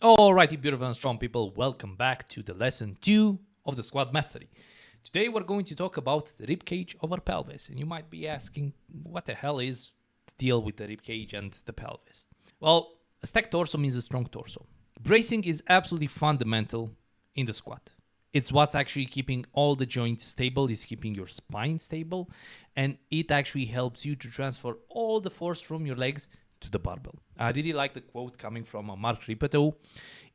Alrighty, beautiful and strong people, welcome back to the lesson 2 of the squat mastery. Today we're going to talk about the rib cage over pelvis, and you might be asking, what the hell is the deal with the rib cage and the pelvis? Well, a stacked torso means a strong torso. Bracing is absolutely fundamental in the squat. It's what's actually keeping all the joints stable, is keeping your spine stable, and it actually helps you to transfer all the force from your legs to the barbell. I really like the quote coming from Mark Ribcage.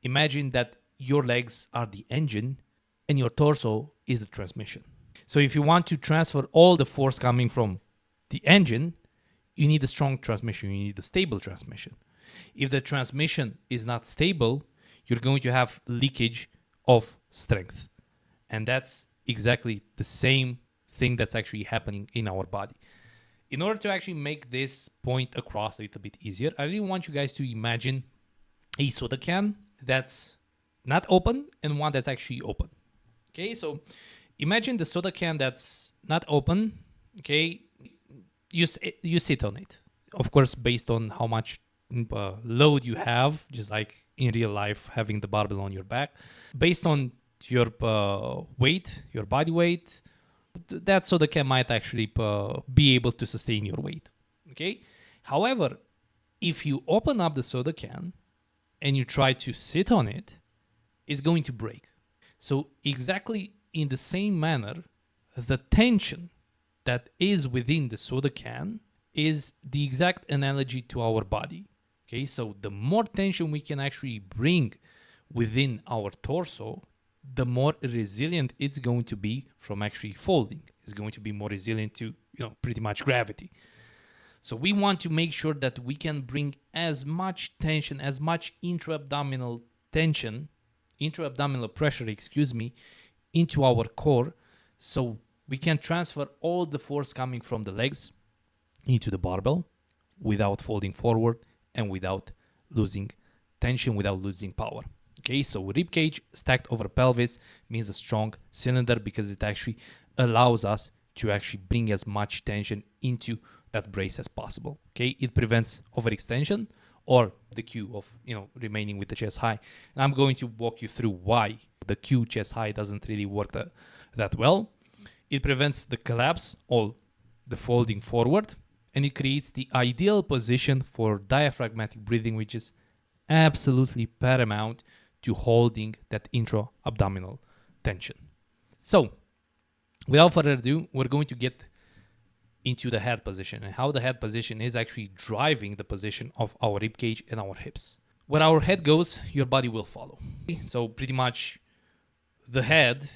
Imagine that your legs are the engine and your torso is the transmission. So if you want to transfer all the force coming from the engine, you need a strong transmission, you need a stable transmission. If the transmission is not stable, you're going to have leakage of strength. And that's exactly the same thing that's actually happening in our body. In order to actually make this point across a little bit easier, I really want you guys to imagine a soda can that's not open and one that's actually open. Okay, so imagine the soda can that's not open. Okay, you sit on it. Of course, based on how much load you have, just like in real life, having the barbell on your back, based on your weight, your body weight, that soda can might actually be able to sustain your weight. Okay. However, if you open up the soda can and you try to sit on it, it's going to break. So exactly in the same manner, the tension that is within the soda can is the exact analogy to our body. Okay. So the more tension we can actually bring within our torso, the more resilient it's going to be from actually folding. It's going to be more resilient to, pretty much gravity. So we want to make sure that we can bring as much tension, as much intra-abdominal pressure, into our core, so we can transfer all the force coming from the legs into the barbell without folding forward and without losing tension, without losing power. Okay, so ribcage stacked over pelvis means a strong cylinder because it actually allows us to actually bring as much tension into that brace as possible. Okay, it prevents overextension or the Q of remaining with the chest high. And I'm going to walk you through why the Q chest high doesn't really work that well. It prevents the collapse or the folding forward, and it creates the ideal position for diaphragmatic breathing, which is absolutely paramount to holding that intra-abdominal tension. So, without further ado, we're going to get into the head position and how the head position is actually driving the position of our rib cage and our hips. Where our head goes, your body will follow. So pretty much the head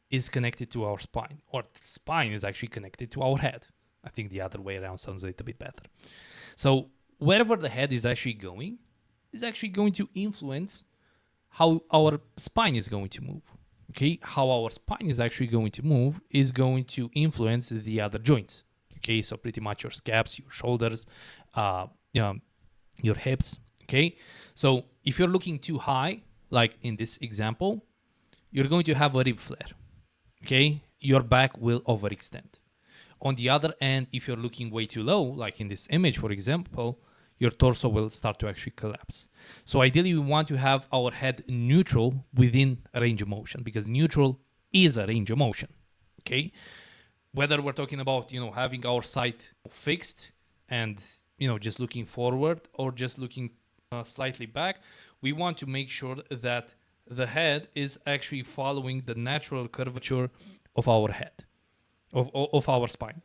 is connected to our spine, or the spine is actually connected to our head. I think the other way around sounds a little bit better. So wherever the head is actually going to influence how our spine is going to move. Okay, how our spine is actually going to move is going to influence the other joints. Okay, so pretty much your scaps, your shoulders, your hips. Okay, so if you're looking too high, like in this example, you're going to have a rib flare. Okay, your back will overextend. On the other end, if you're looking way too low, like in this image, for example, your torso will start to actually collapse. So ideally, we want to have our head neutral within a range of motion, because neutral is a range of motion. Okay, whether we're talking about having our sight fixed and just looking forward or just looking slightly back, we want to make sure that the head is actually following the natural curvature of our head, of our spine.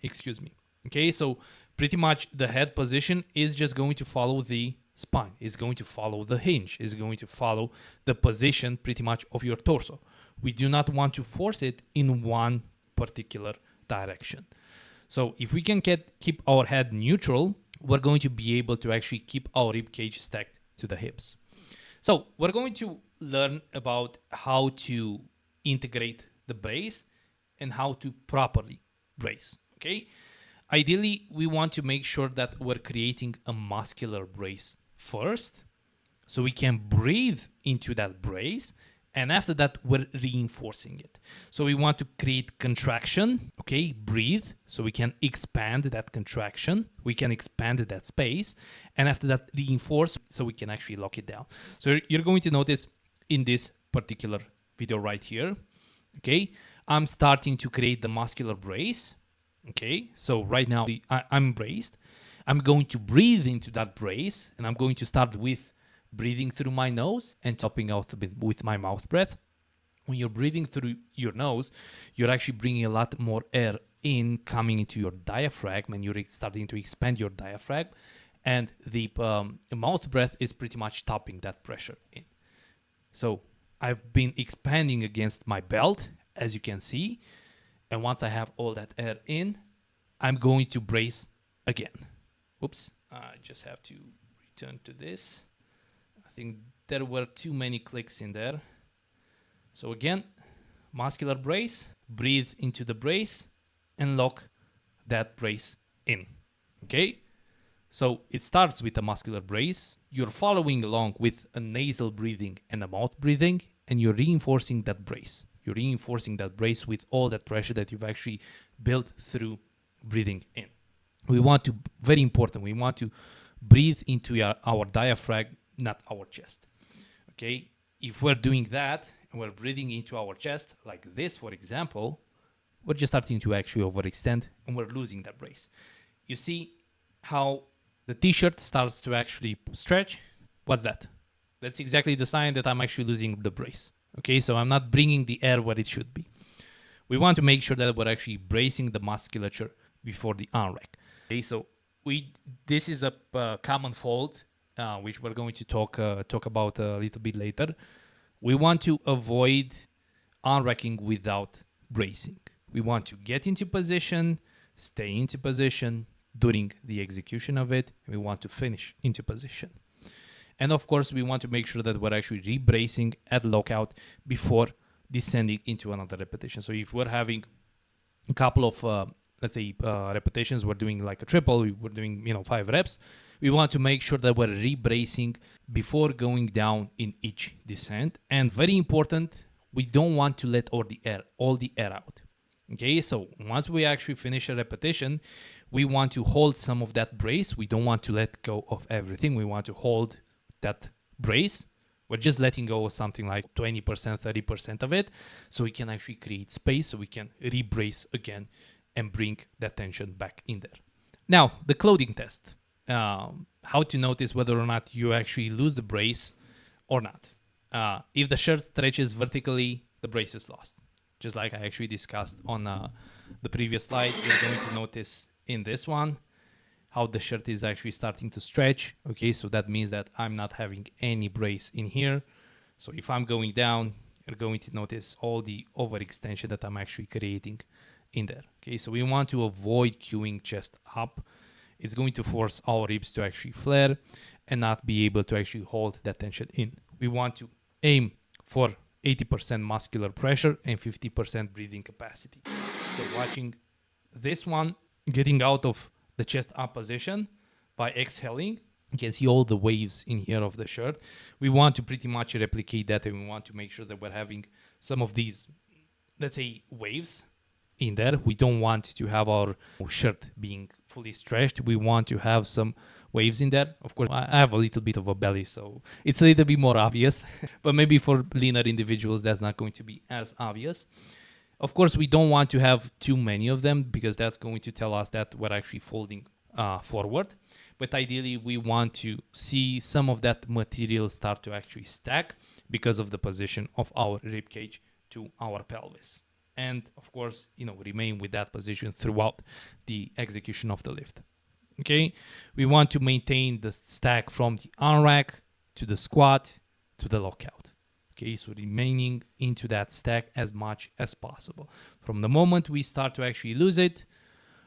Okay, so pretty much the head position is just going to follow the spine, is going to follow the hinge, is going to follow the position pretty much of your torso. We do not want to force it in one particular direction. So if we can keep our head neutral, we're going to be able to actually keep our rib cage stacked to the hips. So we're going to learn about how to integrate the brace and how to properly brace. Okay. Ideally, we want to make sure that we're creating a muscular brace first, so we can breathe into that brace And after that, we're reinforcing it. So we want to create contraction, okay? Breathe, so we can expand that contraction. We can expand that space. And after that, reinforce, so we can actually lock it down. So you're going to notice in this particular video right here, okay? I'm starting to create the muscular brace, okay? So right now, I'm braced. I'm going to breathe into that brace, and I'm going to start with breathing through my nose and topping out a bit with my mouth breath. When you're breathing through your nose, you're actually bringing a lot more air in, coming into your diaphragm, and you're starting to expand your diaphragm. And the mouth breath is pretty much topping that pressure in. So I've been expanding against my belt, as you can see. And once I have all that air in, I'm going to brace again. Oops, I just have to return to this. I think there were too many clicks in there. So again, muscular brace, breathe into the brace and lock that brace in, okay? So it starts with a muscular brace. You're following along with a nasal breathing and a mouth breathing, and you're reinforcing that brace. You're reinforcing that brace with all that pressure that you've actually built through breathing in. We want to, very important, we want to breathe into our diaphragm, not our chest, okay? If we're doing that and we're breathing into our chest, like this, for example, we're just starting to actually overextend and we're losing that brace. You see how the t-shirt starts to actually stretch? What's that? That's exactly the sign that I'm actually losing the brace, okay? So I'm not bringing the air where it should be. We want to make sure that we're actually bracing the musculature before the arm rack. Okay, so this is a common fault, which we're going to talk about a little bit later. We want to avoid arm racking without bracing. We want to get into position, stay into position during the execution of it. We want to finish into position. And of course, we want to make sure that we're actually re-bracing at lockout before descending into another repetition. So if we're having a couple of let's say repetitions, we're doing like a triple, we're doing 5 reps, we want to make sure that we're re-bracing before going down in each descent. And very important, we don't want to let all the air out. Okay, so once we actually finish a repetition, we want to hold some of that brace. We don't want to let go of everything. We want to hold that brace. We're just letting go of something like 20%, 30% of it, so we can actually create space, so we can re-brace again and bring that tension back in there. Now, the clothing test. How to notice whether or not you actually lose the brace or not. If the shirt stretches vertically, the brace is lost. Just like I actually discussed on the previous slide, you're going to notice in this one how the shirt is actually starting to stretch. Okay, so that means that I'm not having any brace in here. So if I'm going down, you're going to notice all the overextension that I'm actually creating in there. Okay, so we want to avoid queuing chest up. It's going to force our ribs to actually flare and not be able to actually hold that tension in. We want to aim for 80% muscular pressure and 50% breathing capacity. So watching this one, getting out of the chest up position by exhaling, you can see all the waves in here of the shirt. We want to pretty much replicate that, and we want to make sure that we're having some of these, let's say, waves in there. We don't want to have our shirt being fully stretched. We want to have some waves in there. Of course, I have a little bit of a belly, so it's a little bit more obvious, but maybe for leaner individuals, that's not going to be as obvious. Of course, we don't want to have too many of them, because that's going to tell us that we're actually folding forward. But ideally, we want to see some of that material start to actually stack because of the position of our rib cage to our pelvis. And of course, remain with that position throughout the execution of the lift. Okay, we want to maintain the stack from the arm rack to the squat to the lockout. Okay, so remaining into that stack as much as possible. From the moment we start to actually lose it,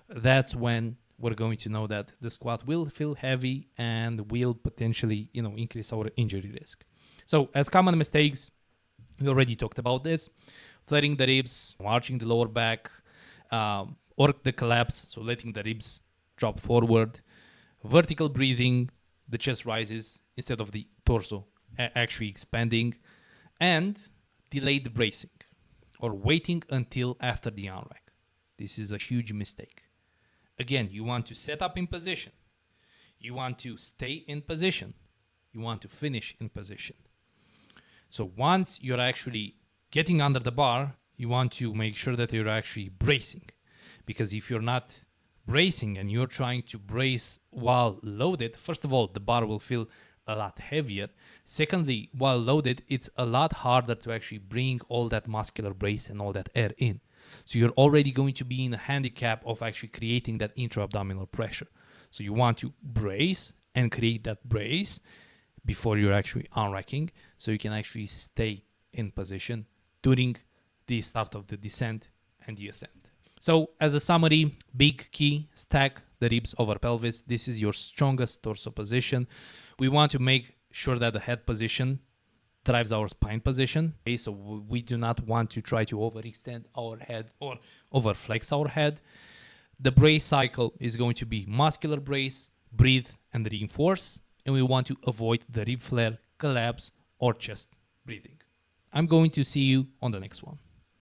that's when we're going to know that the squat will feel heavy and will potentially, increase our injury risk. So as common mistakes, we already talked about this: flaring the ribs, arching the lower back, or the collapse, so letting the ribs drop forward, vertical breathing, the chest rises instead of the torso actually expanding, and delayed bracing or waiting until after the unrack. This is a huge mistake. Again, you want to set up in position. You want to stay in position. You want to finish in position. So once you're actually getting under the bar, you want to make sure that you're actually bracing. Because if you're not bracing and you're trying to brace while loaded, first of all, the bar will feel a lot heavier. Secondly, while loaded, it's a lot harder to actually bring all that muscular brace and all that air in. So you're already going to be in a handicap of actually creating that intra-abdominal pressure. So you want to brace and create that brace before you're actually unracking, so you can actually stay in position during the start of the descent and the ascent. So as a summary, big key, stack the ribs over pelvis. This is your strongest torso position. We want to make sure that the head position drives our spine position. Okay, so we do not want to try to overextend our head or overflex our head. The brace cycle is going to be muscular brace, breathe, and reinforce. And we want to avoid the rib flare, collapse, or chest breathing. I'm going to see you on the next one.